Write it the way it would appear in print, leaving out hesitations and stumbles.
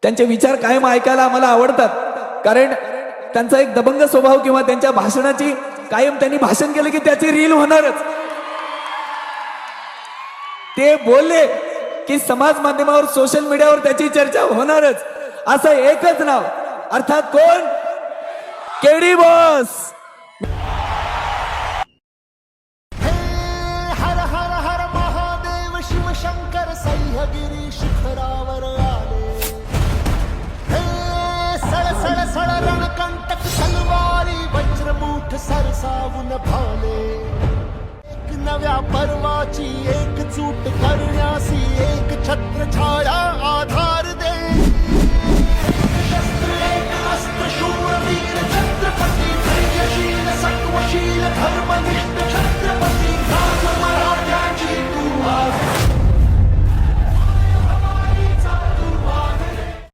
त्यांचे विचार कायम ऐकायला आम्हाला आवडतात, कारण त्यांचा एक दबंग स्वभाव किंवा त्यांच्या भाषणाची कायम त्यांनी भाषण केलं की त्याची रील होणारच. ते बोलले की समाज माध्यमावर सोशल मीडियावर त्याची चर्चा होणारच. असं एकच नाव, अर्थात कोण? KD boss. हर हर हर महादेव शिव शंकर सह्यागिरी शिखरावर आले. सळ सळ सळ रणकंटक तलवारी वज्रमूठ सरसावून भाले. एक नव्या पर्वाची एकजूट करण्यासी एक छत्र छाया आधार